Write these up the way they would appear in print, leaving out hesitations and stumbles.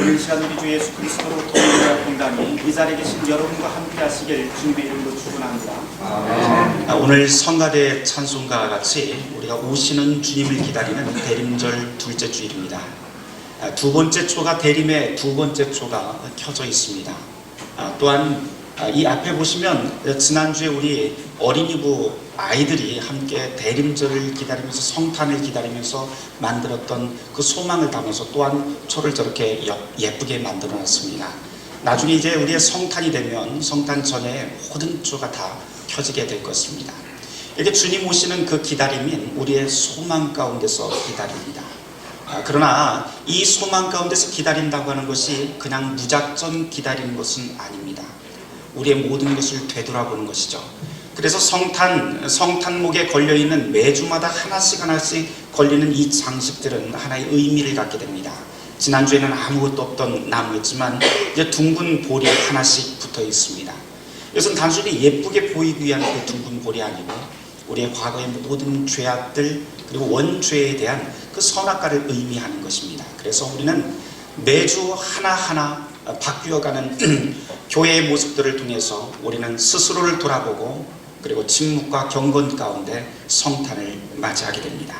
오늘 시간 우리 주 예수 그리스도로 통일되어 공단이 이 자리에 계신 여러분과 함께 하시길 주님의 이름으로 축원합니다. 오늘 성가대 찬송가와 같이 우리가 오시는 주님을 기다리는 대림절 둘째 주일입니다. 두 번째 초가 대림의 두 번째 초가 켜져 있습니다. 또한 이 앞에 보시면 지난주에 우리 어린이부 아이들이 함께 대림절을 기다리면서 성탄을 기다리면서 만들었던 그 소망을 담아서 또한 초를 저렇게 예쁘게 만들어 놨습니다. 나중에 이제 우리의 성탄이 되면 성탄 전에 모든 초가 다 켜지게 될 것입니다. 이렇게 주님 오시는 그 기다림인 우리의 소망 가운데서 기다립니다. 그러나 이 소망 가운데서 기다린다고 하는 것이 그냥 무작정 기다리는 것은 아닙니다. 우리의 모든 것을 되돌아보는 것이죠. 그래서 성탄목에 걸려있는 매주마다 하나씩 걸리는 이 장식들은 하나의 의미를 갖게 됩니다. 지난주에는 아무것도 없던 나무였지만 이제 둥근 볼이 하나씩 붙어 있습니다. 이것은 단순히 예쁘게 보이기 위한 그 둥근 볼이 아니고 우리의 과거의 모든 죄악들 그리고 원죄에 대한 그 선악과를 의미하는 것입니다. 그래서 우리는 매주 하나하나 바뀌어가는 교회의 모습들을 통해서 우리는 스스로를 돌아보고 그리고 침묵과 경건 가운데 성탄을 맞이하게 됩니다.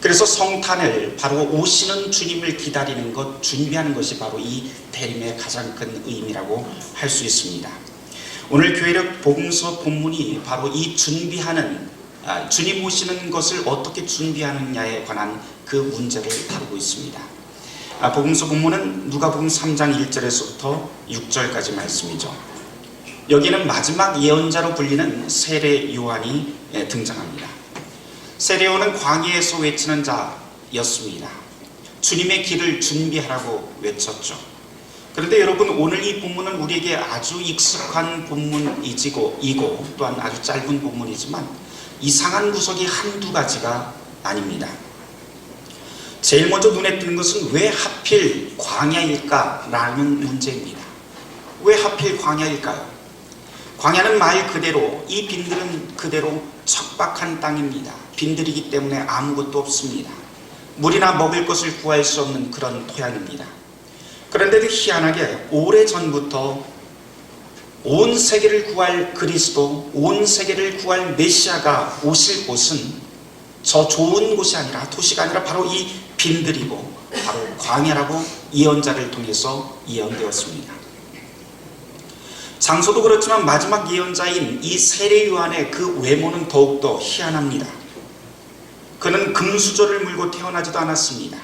그래서 성탄을 바로 오시는 주님을 기다리는 것, 준비하는 것이 바로 이 대림의 가장 큰 의미라고 할 수 있습니다. 오늘 교회력 복음서 본문이 바로 이 준비하는 주님 오시는 것을 어떻게 준비하느냐에 관한 그 문제를 다루고 있습니다. 복음서 본문은 누가복음 3장 1절에서부터 6절까지 말씀이죠. 여기는 마지막 예언자로 불리는 세례 요한이 등장합니다. 세례 요한은 광야에서 외치는 자였습니다. 주님의 길을 준비하라고 외쳤죠. 그런데 여러분, 오늘 이 본문은 우리에게 아주 익숙한 본문이고 또한 아주 짧은 본문이지만 이상한 구석이 한두 가지가 아닙니다. 제일 먼저 눈에 띄는 것은 왜 하필 광야일까라는 문제입니다. 왜 하필 광야일까요? 광야는 말 그대로 이 빈들은 그대로 척박한 땅입니다. 빈들이기 때문에 아무것도 없습니다. 물이나 먹을 것을 구할 수 없는 그런 토양입니다. 그런데도 희한하게 오래전부터 온 세계를 구할 그리스도, 온 세계를 구할 메시아가 오실 곳은 저 좋은 곳이 아니라, 도시가 아니라 바로 이 빈들이고 바로 광야라고 예언자를 통해서 예언되었습니다. 장소도 그렇지만 마지막 예언자인 이 세례 요한의 그 외모는 더욱더 희한합니다. 그는 금수저를 물고 태어나지도 않았습니다.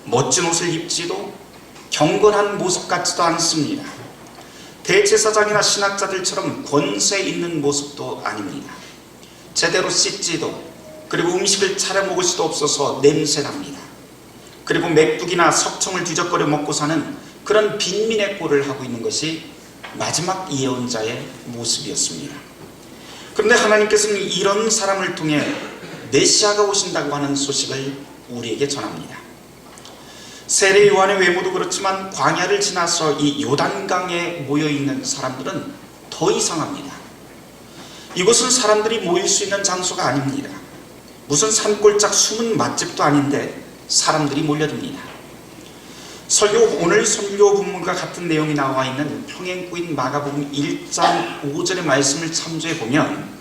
멋진 옷을 입지도 경건한 모습 같지도 않습니다. 대제사장이나 신학자들처럼 권세 있는 모습도 아닙니다. 제대로 씻지도, 그리고 음식을 차려 먹을 수도 없어서 냄새납니다. 그리고 맥북이나 석청을 뒤적거려 먹고 사는 그런 빈민의 꼴을 하고 있는 것이 마지막 예언자의 모습이었습니다. 그런데 하나님께서는 이런 사람을 통해 메시아가 오신다고 하는 소식을 우리에게 전합니다. 세례 요한의 외모도 그렇지만 광야를 지나서 이 요단강에 모여있는 사람들은 더 이상합니다. 이곳은 사람들이 모일 수 있는 장소가 아닙니다. 무슨 산골짝 숨은 맛집도 아닌데 사람들이 몰려듭니다. 오늘 설교 본문과 같은 내용이 나와 있는 평행구인 마가복음 1장 5절의 말씀을 참조해 보면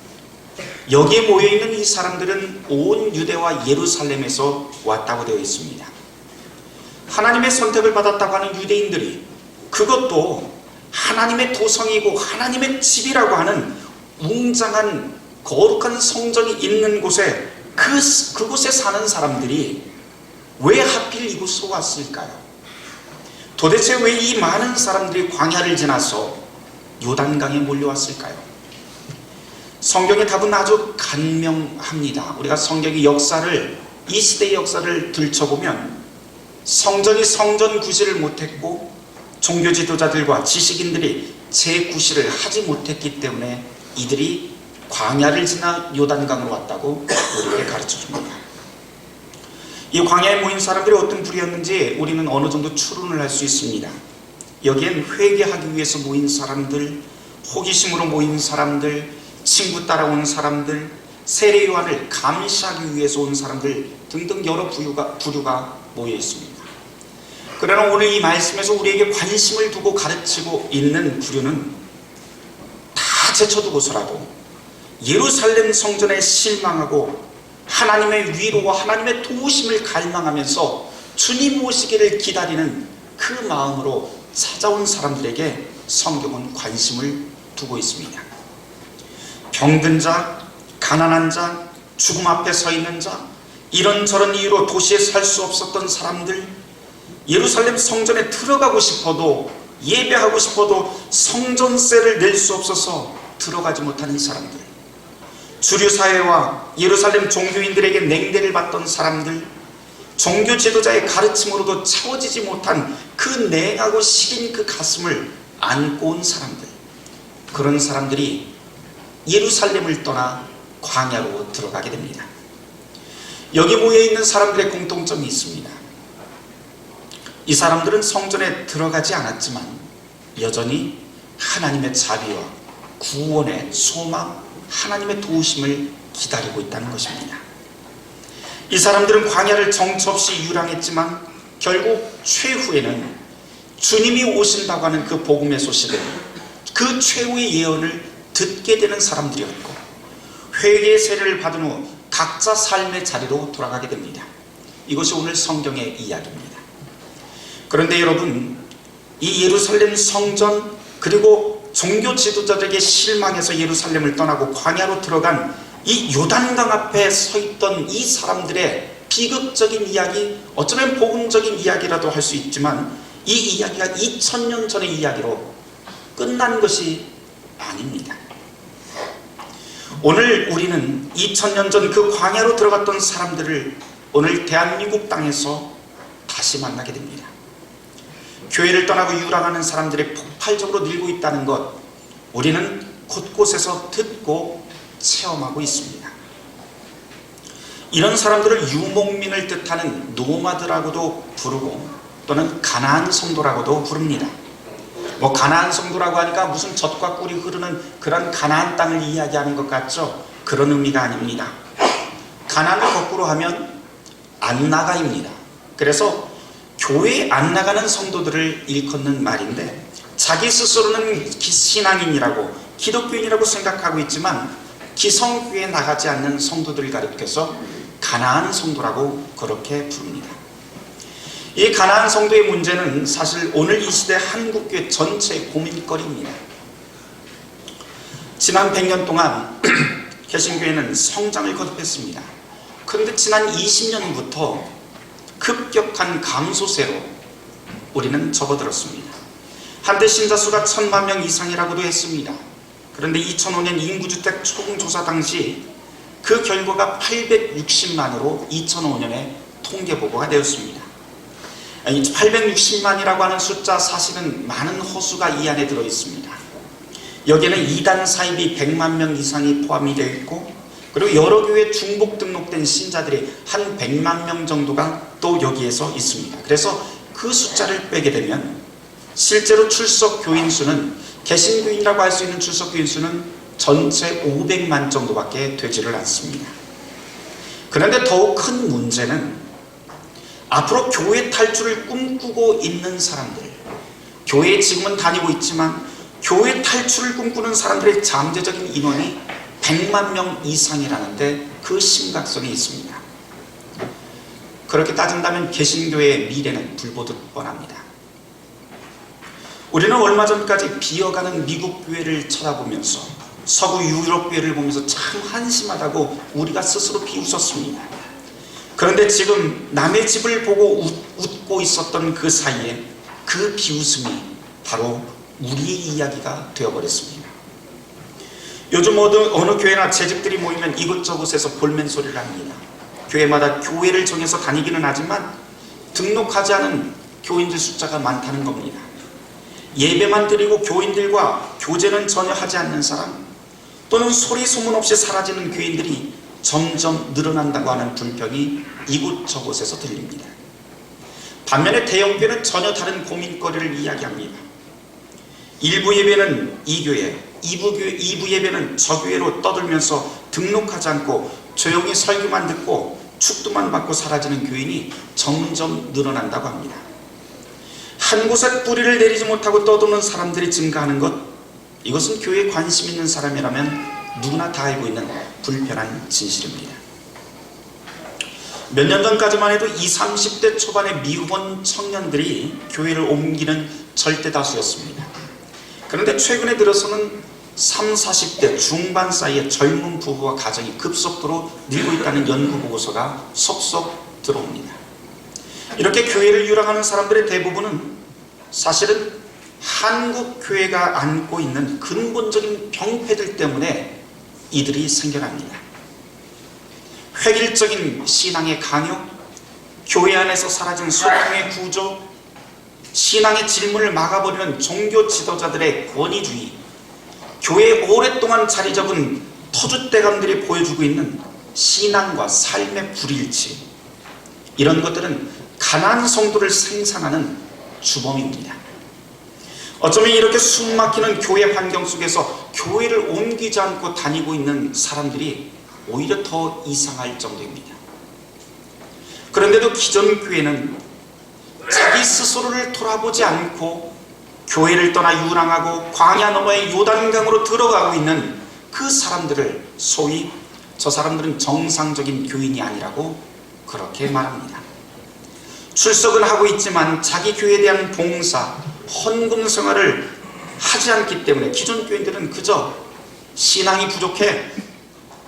여기에 모여있는 이 사람들은 온 유대와 예루살렘에서 왔다고 되어 있습니다. 하나님의 선택을 받았다고 하는 유대인들이, 그것도 하나님의 도성이고 하나님의 집이라고 하는 웅장한 거룩한 성전이 있는 곳에 그곳에 사는 사람들이 왜 하필 이곳으로 왔을까요? 도대체 왜 이 많은 사람들이 광야를 지나서 요단강에 몰려왔을까요? 성경의 답은 아주 간명합니다. 우리가 성경의 역사를, 이 시대의 역사를 들춰보면 성전이 성전 구실을 못했고 종교 지도자들과 지식인들이 재구실을 하지 못했기 때문에 이들이 광야를 지나 요단강으로 왔다고 우리에게 가르쳐줍니다. 이 광야에 모인 사람들이 어떤 부류였는지 우리는 어느 정도 추론을 할 수 있습니다. 여기엔 회개하기 위해서 모인 사람들, 호기심으로 모인 사람들, 친구 따라온 사람들, 세례 요한을 감시하기 위해서 온 사람들 등등 여러 부류가 모여 있습니다. 그러나 오늘 이 말씀에서 우리에게 관심을 두고 가르치고 있는 부류는 다 제쳐두고서라도 예루살렘 성전에 실망하고 하나님의 위로와 하나님의 도우심을 갈망하면서 주님 오시기를 기다리는 그 마음으로 찾아온 사람들에게 성경은 관심을 두고 있습니다. 병든 자, 가난한 자, 죽음 앞에 서 있는 자, 이런저런 이유로 도시에 살 수 없었던 사람들, 예루살렘 성전에 들어가고 싶어도, 예배하고 싶어도 성전세를 낼 수 없어서 들어가지 못하는 사람들, 주류사회와 예루살렘 종교인들에게 냉대를 받던 사람들, 종교 지도자의 가르침으로도 채워지지 못한 그 냉하고 시린 그 가슴을 안고 온 사람들, 그런 사람들이 예루살렘을 떠나 광야로 들어가게 됩니다. 여기 모여있는 사람들의 공통점이 있습니다. 이 사람들은 성전에 들어가지 않았지만 여전히 하나님의 자비와 구원의 소망, 하나님의 도우심을 기다리고 있다는 것입니다. 이 사람들은 광야를 정처 없이 유랑했지만 결국 최후에는 주님이 오신다고 하는 그 복음의 소식을, 그 최후의 예언을 듣게 되는 사람들이었고, 회개의 세례를 받은 후 각자 삶의 자리로 돌아가게 됩니다. 이것이 오늘 성경의 이야기입니다. 그런데 여러분, 이 예루살렘 성전, 그리고 종교 지도자들에게 실망해서 예루살렘을 떠나고 광야로 들어간 이 요단강 앞에 서 있던 이 사람들의 비극적인 이야기, 어쩌면 복음적인 이야기라도 할 수 있지만 이 이야기가 2000년 전의 이야기로 끝난 것이 아닙니다. 오늘 우리는 2000년 전 그 광야로 들어갔던 사람들을 오늘 대한민국 땅에서 다시 만나게 됩니다. 교회를 떠나고 유랑하는 사람들이 폭발적으로 늘고 있다는 것, 우리는 곳곳에서 듣고 체험하고 있습니다. 이런 사람들을 유목민을 뜻하는 노마드라고도 부르고 또는 가나안 성도라고도 부릅니다. 가나안 성도라고 하니까 무슨 젖과 꿀이 흐르는 그런 가나안 땅을 이야기하는 것 같죠? 그런 의미가 아닙니다. 가나안을 거꾸로 하면 안 나가입니다. 그래서 교회에 안 나가는 성도들을 일컫는 말인데, 자기 스스로는 신앙인이라고, 기독교인이라고 생각하고 있지만 기성교회에 나가지 않는 성도들을 가리켜서 가나안 성도라고 그렇게 부릅니다. 이 가나안 성도의 문제는 사실 오늘 이 시대 한국교회 전체의 고민거리입니다. 지난 100년 동안 개신교회는 성장을 거듭했습니다. 그런데 지난 20년부터 급격한 감소세로 우리는 접어들었습니다. 한때 신자수가 1000만 명 이상이라고도 했습니다. 그런데 2005년 인구주택 총조사 당시 그 결과가 860만으로 2005년에 통계보고가 되었습니다. 860만이라고 하는 숫자, 사실은 많은 허수가 이 안에 들어있습니다. 여기에는 2단 사입이 100만 명 이상이 포함이 되어 있고, 그리고 여러 교회 중복 등록된 신자들이 한 100만 명 정도가 또 여기에서 있습니다. 그래서 그 숫자를 빼게 되면 실제로 출석 교인 수는, 개신교인이라고 할 수 있는 출석 교인 수는 전체 500만 정도밖에 되지를 않습니다. 그런데 더욱 큰 문제는 앞으로 교회 탈출을 꿈꾸고 있는 사람들, 교회에 지금은 다니고 있지만 교회 탈출을 꿈꾸는 사람들의 잠재적인 인원이 100만 명 이상이라는데 그 심각성이 있습니다. 그렇게 따진다면 개신교회의 미래는 불보듯 뻔합니다. 우리는 얼마 전까지 비어가는 미국 교회를 쳐다보면서, 서구 유럽 교회를 보면서 참 한심하다고 우리가 스스로 비웃었습니다. 그런데 지금 남의 집을 보고 웃고 있었던 그 사이에 그 비웃음이 바로 우리의 이야기가 되어버렸습니다. 요즘 어느 교회나 재직들이 모이면 이곳저곳에서 볼멘 소리를 합니다. 교회마다 교회를 정해서 다니기는 하지만 등록하지 않은 교인들 숫자가 많다는 겁니다. 예배만 드리고 교인들과 교제는 전혀 하지 않는 사람, 또는 소리 소문 없이 사라지는 교인들이 점점 늘어난다고 하는 불평이 이곳저곳에서 들립니다. 반면에 대형교회는 전혀 다른 고민거리를 이야기합니다. 일부 예배는 이 교회, 2부 예배는 저 교회로 떠들면서 등록하지 않고 조용히 설교만 듣고 축도만 받고 사라지는 교인이 점점 늘어난다고 합니다. 한 곳에 뿌리를 내리지 못하고 떠도는 사람들이 증가하는 것, 이것은 교회에 관심 있는 사람이라면 누구나 다 알고 있는 불편한 진실입니다. 몇 년 전까지만 해도 20, 30대 초반의 미혼 청년들이 교회를 옮기는 절대다수였습니다. 그런데 최근에 들어서는 30, 40대 중반 사이의 젊은 부부와 가정이 급속도로 늘고 있다는 연구 보고서가 속속 들어옵니다. 이렇게 교회를 유랑하는 사람들의 대부분은 사실은 한국 교회가 안고 있는 근본적인 병폐들 때문에 이들이 생겨납니다. 획일적인 신앙의 강요, 교회 안에서 사라진 소통의 구조, 신앙의 질문을 막아버리는 종교 지도자들의 권위주의, 교회에 오랫동안 자리 잡은 터줏대감들이 보여주고 있는 신앙과 삶의 불일치, 이런 것들은 가난한 성도를 생산하는 주범입니다. 어쩌면 이렇게 숨막히는 교회 환경 속에서 교회를 옮기지 않고 다니고 있는 사람들이 오히려 더 이상할 정도입니다. 그런데도 기존 교회는 자기 스스로를 돌아보지 않고 교회를 떠나 유랑하고 광야 너머의 요단강으로 들어가고 있는 그 사람들을 소위 저 사람들은 정상적인 교인이 아니라고 그렇게 말합니다. 출석은 하고 있지만 자기 교회에 대한 봉사, 헌금 생활을 하지 않기 때문에 기존 교인들은 그저 신앙이 부족해,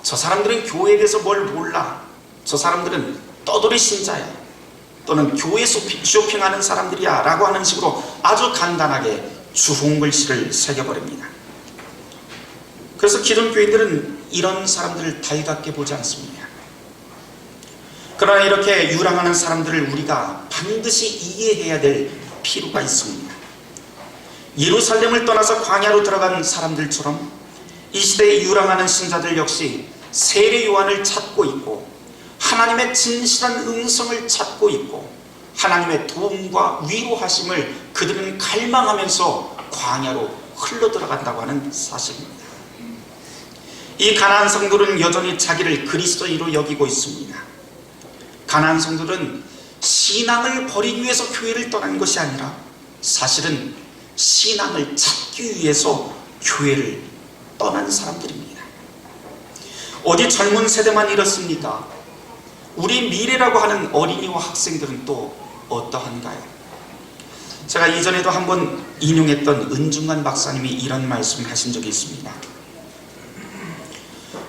저 사람들은 교회에 대해서 뭘 몰라, 저 사람들은 떠돌이 신자야, 또는 교회 쇼핑하는 사람들이야 라고 하는 식으로 아주 간단하게 주홍글씨를 새겨버립니다. 그래서 기존 교인들은 이런 사람들을 달갑게 보지 않습니다. 그러나 이렇게 유랑하는 사람들을 우리가 반드시 이해해야 될 필요가 있습니다. 예루살렘을 떠나서 광야로 들어간 사람들처럼 이 시대에 유랑하는 신자들 역시 세례 요한을 찾고 있고 하나님의 진실한 음성을 찾고 있고 하나님의 도움과 위로하심을 그들은 갈망하면서 광야로 흘러들어간다고 하는 사실입니다. 이 가나안 성도들은 여전히 자기를 그리스도인으로 여기고 있습니다. 가나안 성도들은 신앙을 버리기 위해서 교회를 떠난 것이 아니라 사실은 신앙을 찾기 위해서 교회를 떠난 사람들입니다. 어디 젊은 세대만 이렇습니까? 우리 미래라고 하는 어린이와 학생들은 또 어떠한가요? 제가 이전에도 한번 인용했던 은중관 박사님이 이런 말씀을 하신 적이 있습니다.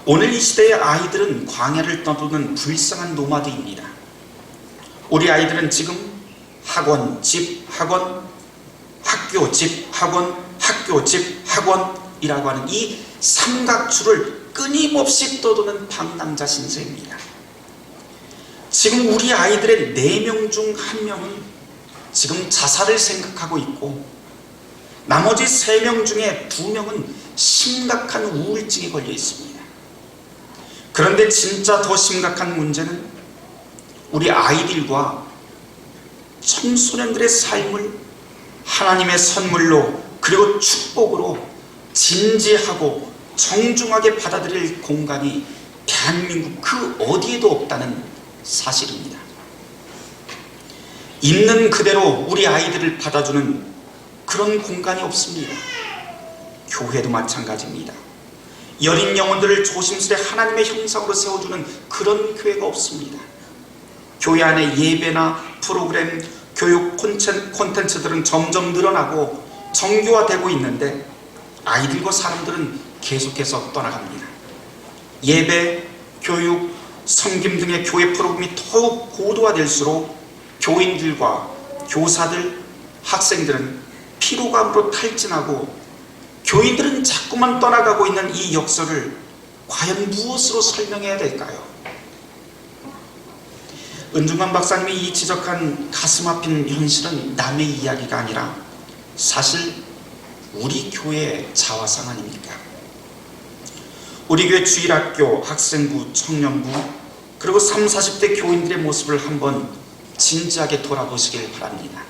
오늘 이 시대의 아이들은 광야를 떠도는 불쌍한 노마드입니다. 우리 아이들은 지금 학원, 집, 학원, 학교, 집, 학원, 학교, 집, 학원이라고 하는 이 삼각줄을 끊임없이 떠도는 방랑자 신세입니다. 지금 우리 아이들의 4명 중 1명은 지금 자살을 생각하고 있고 나머지 3명 중에 2명은 심각한 우울증에 걸려 있습니다. 그런데 진짜 더 심각한 문제는 우리 아이들과 청소년들의 삶을 하나님의 선물로 그리고 축복으로 진지하고 정중하게 받아들일 공간이 대한민국 그 어디에도 없다는 사실입니다. 있는 그대로 우리 아이들을 받아주는 그런 공간이 없습니다. 교회도 마찬가지입니다. 여린 영혼들을 조심스레 하나님의 형상으로 세워주는 그런 교회가 없습니다. 교회 안에 예배나 프로그램, 교육 콘텐츠들은 점점 늘어나고 정교화되고 있는데 아이들과 사람들은 계속해서 떠나갑니다. 예배, 교육, 섬김 등의 교회 프로그램이 더욱 고도화될수록 교인들과 교사들, 학생들은 피로감으로 탈진하고 교인들은 자꾸만 떠나가고 있는 이 역설을 과연 무엇으로 설명해야 될까요? 은중관 박사님이 이 지적한 가슴 아픈 현실은 남의 이야기가 아니라 사실 우리 교회의 자화상 아닙니까? 우리 교회 주일학교, 학생부, 청년부 그리고 30, 40대 교인들의 모습을 한번 진지하게 돌아보시길 바랍니다.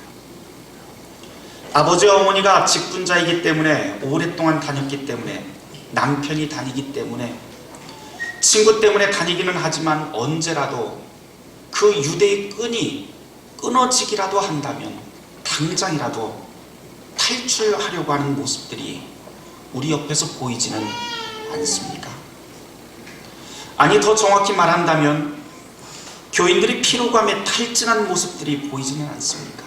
아버지와 어머니가 직분자이기 때문에 오랫동안 다녔기 때문에 남편이 다니기 때문에 친구 때문에 다니기는 하지만 언제라도 그 유대의 끈이 끊어지기라도 한다면 다 당장이라도 탈출하려고 하는 모습들이 우리 옆에서 보이지는 않습니까? 아니, 더 정확히 말한다면 교인들이 피로감에 탈진한 모습들이 보이지는 않습니까?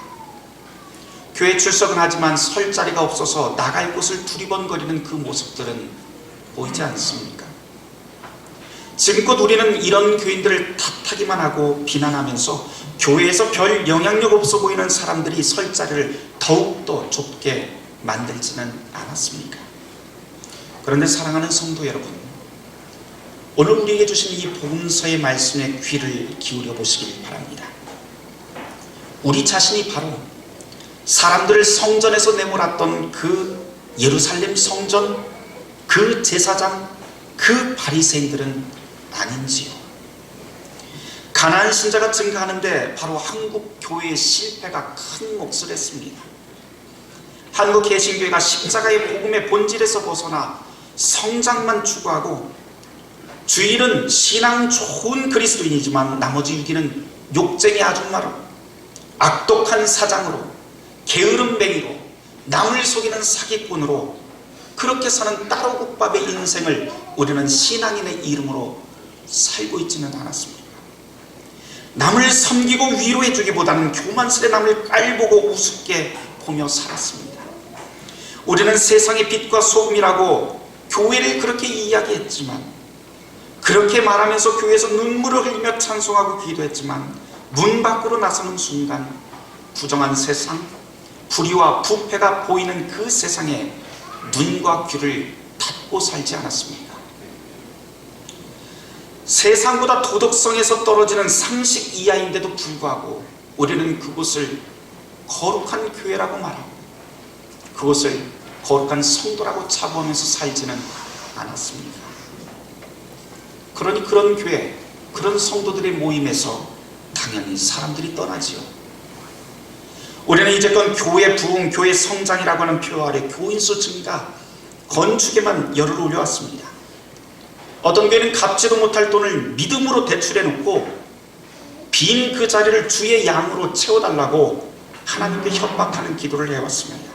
교회 출석은 하지만 설 자리가 없어서 나갈 곳을 두리번거리는 그 모습들은 보이지 않습니까? 지금껏 우리는 이런 교인들을 탓하기만 하고 비난하면서 교회에서 별 영향력 없어 보이는 사람들이 설 자리를 더욱더 좁게 만들지는 않았습니까? 그런데 사랑하는 성도 여러분, 오늘 우리에게 주신 이 복음서의 말씀에 귀를 기울여 보시길 바랍니다. 우리 자신이 바로 사람들을 성전에서 내몰았던 그 예루살렘 성전, 그 제사장, 그 바리새인들은 아닌지요? 가나안 신자가 증가하는데 바로 한국 교회의 실패가 큰 몫을 했습니다. 한국 개신교회가 십자가의 복음의 본질에서 벗어나 성장만 추구하고 주일은 신앙 좋은 그리스도인이지만 나머지 6일은 욕쟁이 아줌마로, 악독한 사장으로, 게으름뱅이로, 남을 속이는 사기꾼으로 그렇게 사는 따로국밥의 인생을 우리는 신앙인의 이름으로 살고 있지는 않았습니다. 남을 섬기고 위로해주기보다는 교만스레 남을 깔보고 우습게 보며 살았습니다. 우리는 세상의 빛과 소금이라고 교회를 그렇게 이야기했지만, 그렇게 말하면서 교회에서 눈물을 흘리며 찬송하고 기도했지만, 문 밖으로 나서는 순간 부정한 세상, 불의와 부패가 보이는 그 세상에 눈과 귀를 닫고 살지 않았습니까? 세상보다 도덕성에서 떨어지는 상식 이하인데도 불구하고 우리는 그곳을 거룩한 교회라고 말하고 그곳을 거룩한 성도라고 자부하면서 살지는 않았습니다. 그러니 그런 교회, 그런 성도들의 모임에서 당연히 사람들이 떠나지요. 우리는 이제껏 교회 부흥, 교회 성장이라고 하는 표 아래 교인수 증가, 건축에만 열을 올려왔습니다. 어떤 교회는 갚지도 못할 돈을 믿음으로 대출해 놓고 빈 그 자리를 주의 양으로 채워달라고 하나님께 협박하는 기도를 해왔습니다.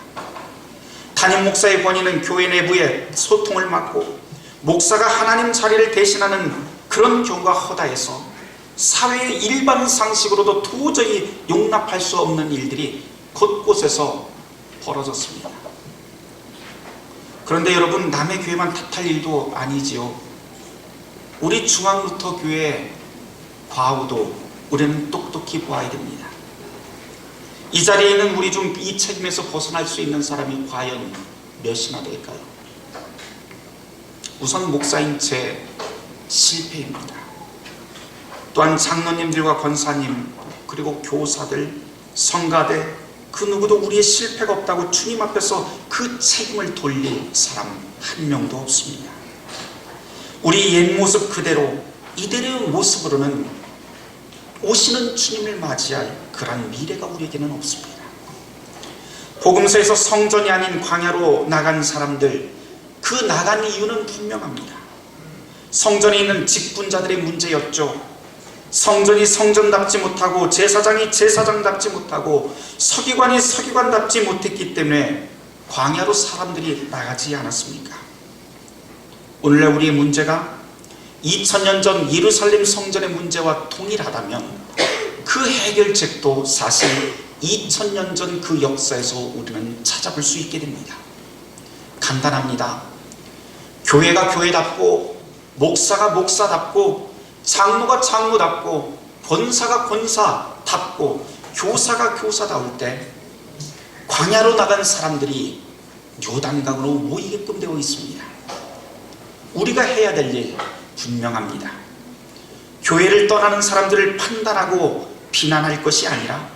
담임 목사의 권위는 교회 내부의 소통을 막고 목사가 하나님 자리를 대신하는 그런 경우가 허다해서 사회의 일반 상식으로도 도저히 용납할 수 없는 일들이 곳곳에서 벌어졌습니다. 그런데 여러분, 남의 교회만 탓할 일도 아니지요. 우리 중앙루터 교회 과오도 우리는 똑똑히 보아야 됩니다. 이 자리에 있는 우리 중 이 책임에서 벗어날 수 있는 사람이 과연 몇이나 될까요? 우선 목사인 제 실패입니다. 또한 장로님들과 권사님, 그리고 교사들, 성가대, 그 누구도 우리의 실패가 없다고 주님 앞에서 그 책임을 돌릴 사람 한 명도 없습니다. 우리 옛 모습 그대로, 이대로의 모습으로는 오시는 주님을 맞이할 그런 미래가 우리에게는 없습니다. 복음서에서 성전이 아닌 광야로 나간 사람들, 그 나간 이유는 분명합니다. 성전에 있는 직분자들의 문제였죠. 성전이 성전답지 못하고 제사장이 제사장답지 못하고 서기관이 서기관답지 못했기 때문에 광야로 사람들이 나가지 않았습니까? 오늘날 우리의 문제가 2000년 전 예루살렘 성전의 문제와 동일하다면 그 해결책도 사실 2000년 전 그 역사에서 우리는 찾아볼 수 있게 됩니다. 간단합니다. 교회가 교회답고, 목사가 목사답고, 장로가 장로답고, 권사가 권사답고, 교사가 교사다울 때 광야로 나간 사람들이 요단강으로 모이게끔 되어 있습니다. 우리가 해야 될 일 분명합니다. 교회를 떠나는 사람들을 판단하고 비난할 것이 아니라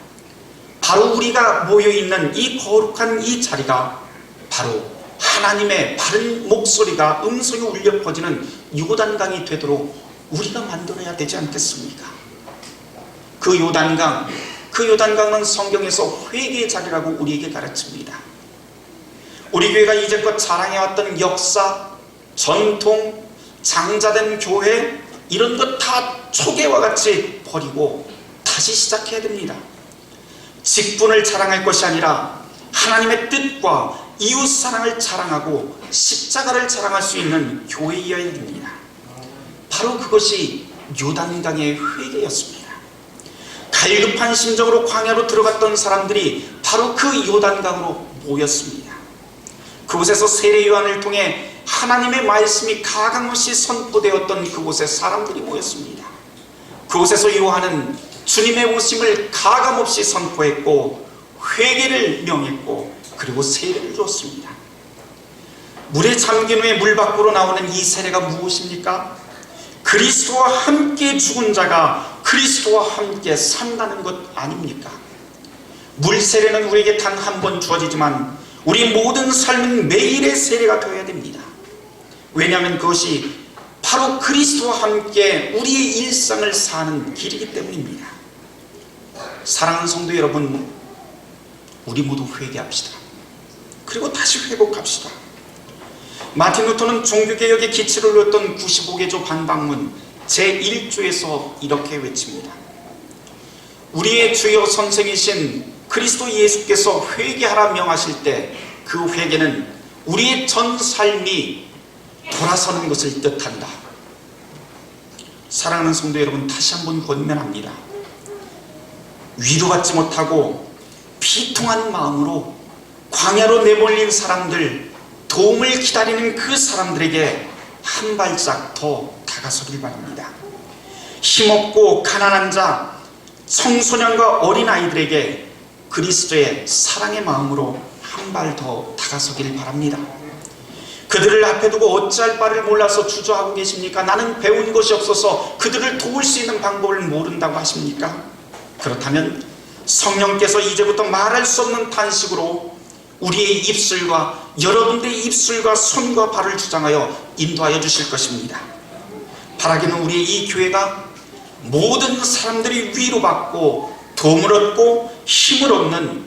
바로 우리가 모여있는 이 거룩한 이 자리가 바로 하나님의 바른 목소리가 음성이 울려 퍼지는 요단강이 되도록 우리가 만들어야 되지 않겠습니까? 그 요단강은 성경에서 회개의 자리라고 우리에게 가르칩니다. 우리 교회가 이제껏 자랑해왔던 역사, 전통, 장자된 교회, 이런 것 다 초계와 같이 버리고 다시 시작해야 됩니다. 직분을 자랑할 것이 아니라 하나님의 뜻과 이웃 사랑을 자랑하고 십자가를 자랑할 수 있는 교회여야 됩니다. 바로 그것이 요단강의 회개였습니다. 갈급한 심정으로 광야로 들어갔던 사람들이 바로 그 요단강으로 모였습니다. 그곳에서 세례 요한을 통해 하나님의 말씀이 가감없이 선포되었던 그곳에 사람들이 모였습니다. 그곳에서 요한은 주님의 오심을 가감없이 선포했고 회개를 명했고 그리고 세례를 주었습니다. 물에 잠긴 후에 물 밖으로 나오는 이 세례가 무엇입니까? 그리스도와 함께 죽은 자가 그리스도와 함께 산다는 것 아닙니까? 물 세례는 우리에게 단 한 번 주어지지만 우리 모든 삶은 매일의 세례가 되어야 됩니다. 왜냐하면 그것이 바로 그리스도와 함께 우리의 일상을 사는 길이기 때문입니다. 사랑하는 성도 여러분, 우리 모두 회개합시다. 그리고 다시 회복합시다. 마틴 루터는 종교개혁의 기치를 놓았던 95개조 반박문 제1조에서 이렇게 외칩니다. 우리의 주여 선생이신 그리스도 예수께서 회개하라 명하실 때 그 회개는 우리의 전 삶이 돌아서는 것을 뜻한다. 사랑하는 성도 여러분, 다시 한번 권면합니다. 위로받지 못하고 비통한 마음으로 광야로 내몰린 사람들, 도움을 기다리는 그 사람들에게 한 발짝 더 다가서길 바랍니다. 힘없고 가난한 자, 청소년과 어린아이들에게 그리스도의 사랑의 마음으로 한 발 더 다가서길 바랍니다. 그들을 앞에 두고 어찌할 바를 몰라서 주저하고 계십니까? 나는 배운 것이 없어서 그들을 도울 수 있는 방법을 모른다고 하십니까? 그렇다면 성령께서 이제부터 말할 수 없는 탄식으로 우리의 입술과 여러분들의 입술과 손과 발을 주장하여 인도하여 주실 것입니다. 바라기는 우리의 이 교회가 모든 사람들이 위로받고 도움을 얻고 힘을 얻는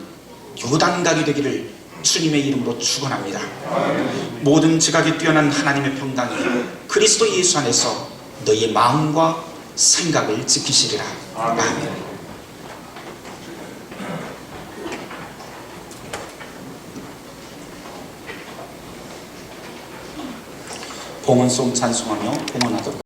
요단강이 되기를 주님의 이름으로 축원합니다. 모든 지각이 뛰어난 하나님의 평강이 그리스도 예수 안에서 너희의 마음과 생각을 지키시리라. 아멘. 봉헌송 찬송하며 봉헌하도록